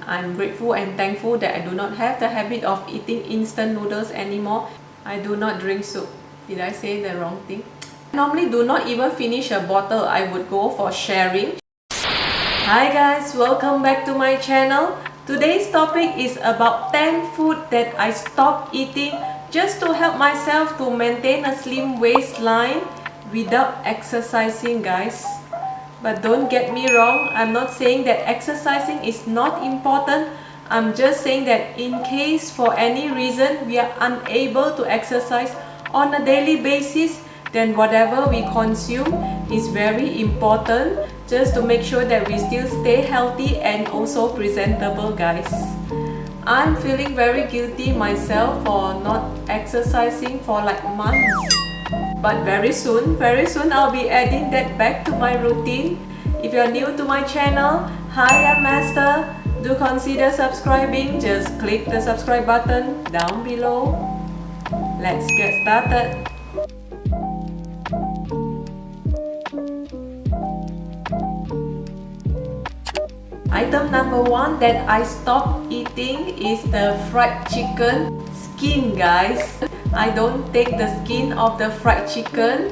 I'm grateful and thankful that I do not have the habit of eating instant noodles anymore. I do not drink soup. Did I say the wrong thing? I normally do not even finish a bottle. I would go for sharing. Hi guys, welcome back to my channel. Today's topic is about 10 food that I stopped eating just to help myself to maintain a slim waistline without exercising, guys. But don't get me wrong, I'm not saying that exercising is not important. I'm just saying that in case for any reason we are unable to exercise on a daily basis, then whatever we consume is very important just to make sure that we still stay healthy and also presentable, guys. I'm feeling very guilty myself for not exercising for like months. But very soon I'll be adding that back to my routine. If you're new to my channel, hi, I'm Master. Do consider subscribing. Just click the subscribe button down below. Let's get started. Item number 1 that I stopped eating is the fried chicken skin, guys. I don't take the skin of the fried chicken.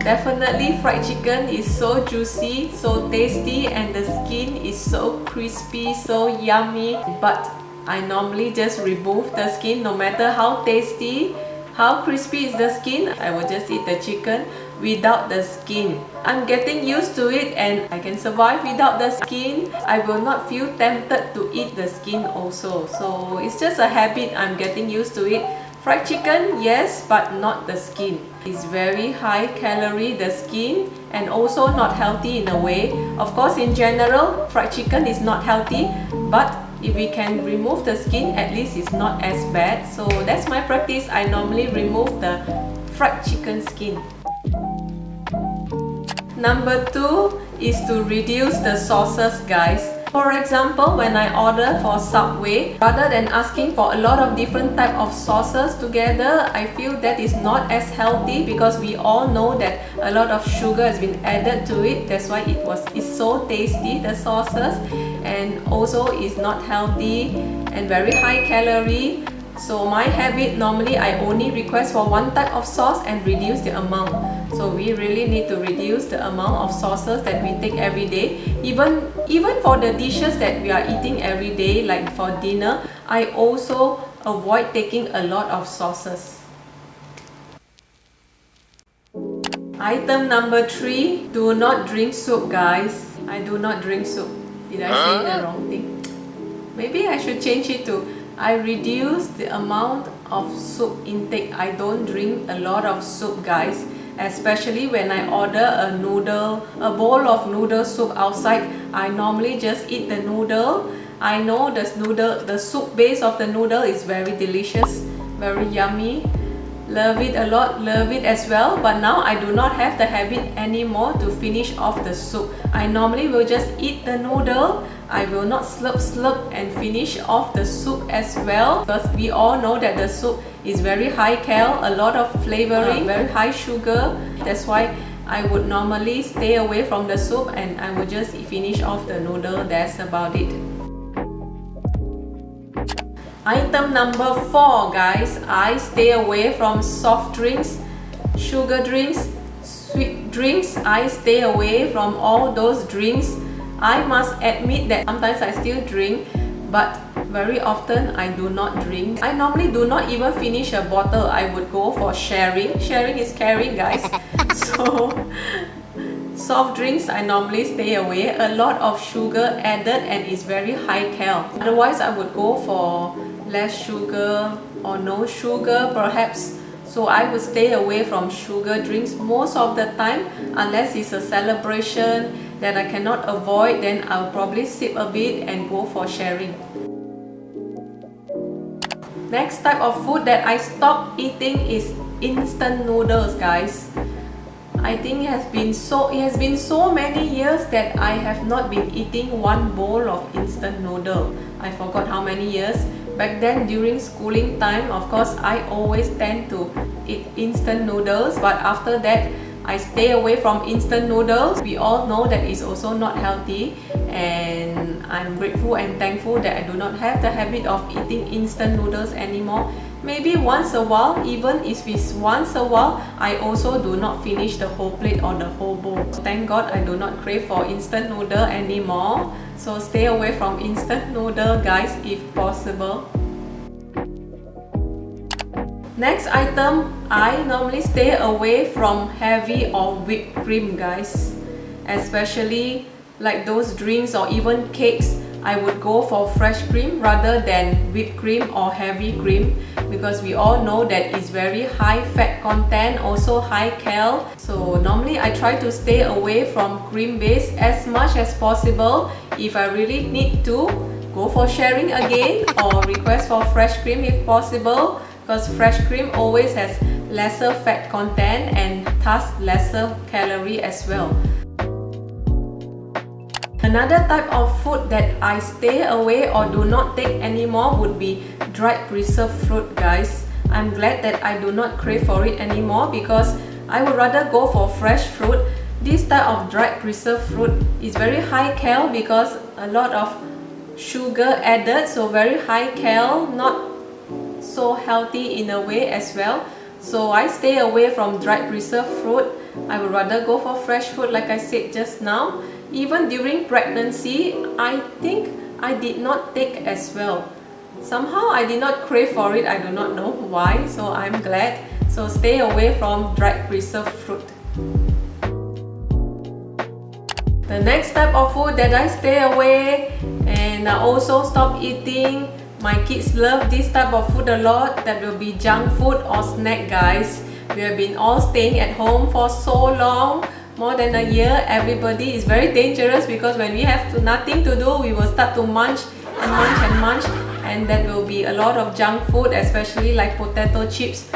Definitely fried chicken is so juicy, so tasty, and the skin is so crispy, so yummy. But I normally just remove the skin. No matter how tasty, how crispy is the skin, I will just eat the chicken without the skin. I'm getting used to it and I can survive without the skin. I will not feel tempted to eat the skin also. So it's just a habit, I'm getting used to it. Fried chicken, yes, but not the skin. It's very high calorie, the skin, and also not healthy in a way. Of course, in general, fried chicken is not healthy, but if we can remove the skin, at least it's not as bad. So that's my practice. I normally remove the fried chicken skin. Number 2 is to reduce the sauces, guys. For example, when I order for Subway, rather than asking for a lot of different type of sauces together, I feel that is not as healthy because we all know that a lot of sugar has been added to it. That's why it's so tasty, the sauces, and also is not healthy and very high calorie. So my habit, normally I only request for one type of sauce and reduce the amount. So we really need to reduce the amount of sauces that we take every day. Even for the dishes that we are eating every day, like for dinner, I also avoid taking a lot of sauces. Item number 3, do not drink soup, guys. I do not drink soup. Did I say the wrong thing? Maybe I should change it to I reduce the amount of soup intake. I don't drink a lot of soup, guys. Especially when I order a bowl of noodle soup outside. I normally just eat the noodle. I know the soup base of the noodle is very delicious, very yummy. Love it a lot, love it as well. But now I do not have the habit anymore to finish off the soup. I normally will just eat the noodle. I will not slurp and finish off the soup as well, because we all know that the soup is very high cal, a lot of flavoring, very high sugar. That's why I would normally stay away from the soup and I would just finish off the noodle. That's about it. Item number 4, guys, I stay away from soft drinks, sugar drinks, sweet drinks. I stay away from all those drinks. I must admit that sometimes I still drink, but very often I do not drink. I normally do not even finish a bottle. I would go for sharing. Sharing is caring, guys. So soft drinks, I normally stay away. A lot of sugar added and it's very high cal. Otherwise, I would go for less sugar or no sugar perhaps. So I would stay away from sugar drinks most of the time, unless it's a celebration that I cannot avoid, then I'll probably sip a bit and go for sharing. Next type of food that I stopped eating is instant noodles, guys. I think it has been so many years that I have not been eating one bowl of instant noodle. I forgot how many years. Back then, during schooling time, of course, I always tend to eat instant noodles, but after that, I stay away from instant noodles. We all know that it's also not healthy, and I'm grateful and thankful that I do not have the habit of eating instant noodles anymore. Maybe once a while, even if it's once a while, I also do not finish the whole plate or the whole bowl. Thank God I do not crave for instant noodle anymore. So stay away from instant noodle, guys, if possible. Next item, I normally stay away from heavy or whipped cream, guys. Especially like those drinks or even cakes, I would go for fresh cream rather than whipped cream or heavy cream, because we all know that it's very high fat content, also high cal. So normally I try to stay away from cream base as much as possible. If I really need to, go for sharing again or request for fresh cream if possible, because fresh cream always has lesser fat content and thus lesser calorie as well. Another type of food that I stay away or do not take anymore would be dried preserved fruit, guys. I'm glad that I do not crave for it anymore, because I would rather go for fresh fruit. This type of dried preserved fruit is very high cal because a lot of sugar added, so very high cal, not so healthy in a way as well. So I stay away from dried preserved fruit. I would rather go for fresh fruit like I said just now. Even during pregnancy, I think I did not take as well. Somehow I did not crave for it, I do not know why, so I'm glad. So stay away from dried preserved fruit. The next type of food that I stay away and I also stop eating, my kids love this type of food a lot, that will be junk food or snack, guys. We have been all staying at home for so long, more than a year. Everybody is very dangerous, because when we have nothing to do, we will start to munch and munch and munch, and that will be a lot of junk food, especially like potato chips.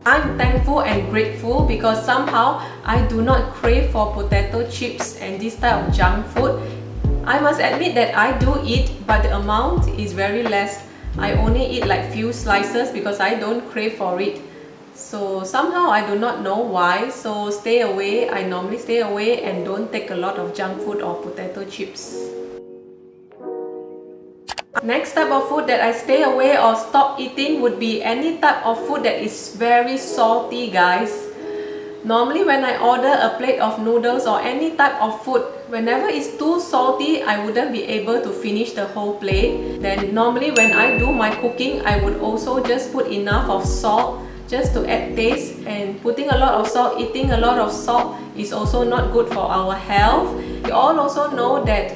I'm thankful and grateful because somehow I do not crave for potato chips and this type of junk food. I must admit that I do eat, but the amount is very less. I only eat like few slices because I don't crave for it. So somehow I do not know why, so stay away. I normally stay away and don't take a lot of junk food or potato chips. Next type of food that I stay away or stop eating would be any type of food that is very salty, guys. Normally when I order a plate of noodles or any type of food, whenever it's too salty, I wouldn't be able to finish the whole plate. Then normally when I do my cooking, I would also just put enough of salt just to add taste, and putting a lot of salt, eating a lot of salt is also not good for our health. We all also know that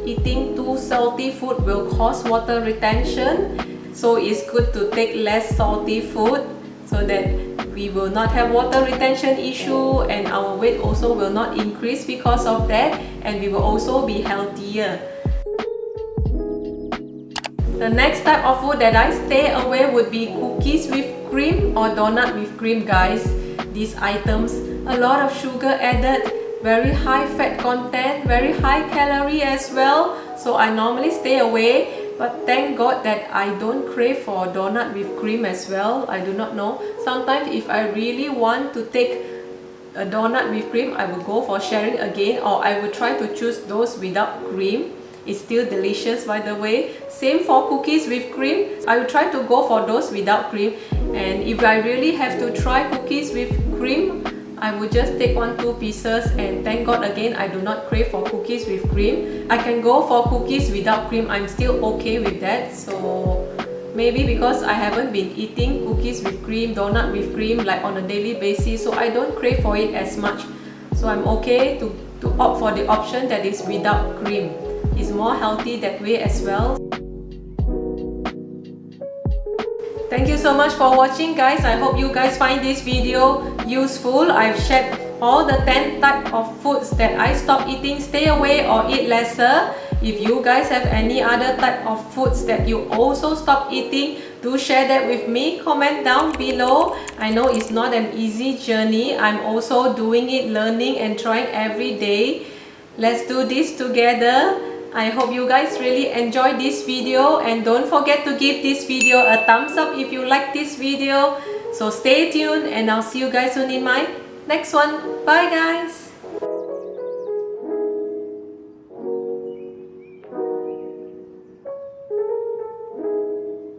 eating too salty food will cause water retention, so it's good to take less salty food so that we will not have water retention issue, and our weight also will not increase because of that, and we will also be healthier. The next type of food that I stay away would be cookies with cream or donut with cream, guys. These items, a lot of sugar added, very high fat content, very high calorie as well. So I normally stay away, but thank God that I don't crave for donut with cream as well. I do not know. Sometimes if I really want to take a donut with cream, I will go for sharing again, or I will try to choose those without cream. It's still delicious, by the way. Same for cookies with cream. I will try to go for those without cream. And if I really have to try cookies with cream, I would just take 1-2 pieces, and thank God again I do not crave for cookies with cream. I can go for cookies without cream, I'm still okay with that. So maybe because I haven't been eating cookies with cream, donut with cream like on a daily basis, so I don't crave for it as much. So I'm okay to opt for the option that is without cream. It's more healthy that way as well. Thank you so much for watching, guys. I hope you guys find this video useful. I've shared all the 10 type of foods that I stop eating, stay away or eat lesser. If you guys have any other type of foods that you also stop eating, do share that with me. Comment down below. I know it's not an easy journey. I'm also doing it, learning and trying every day. Let's do this together. I hope you guys really enjoyed this video, and don't forget to give this video a thumbs up if you like this video. So stay tuned, and I'll see you guys soon in my next one. Bye guys!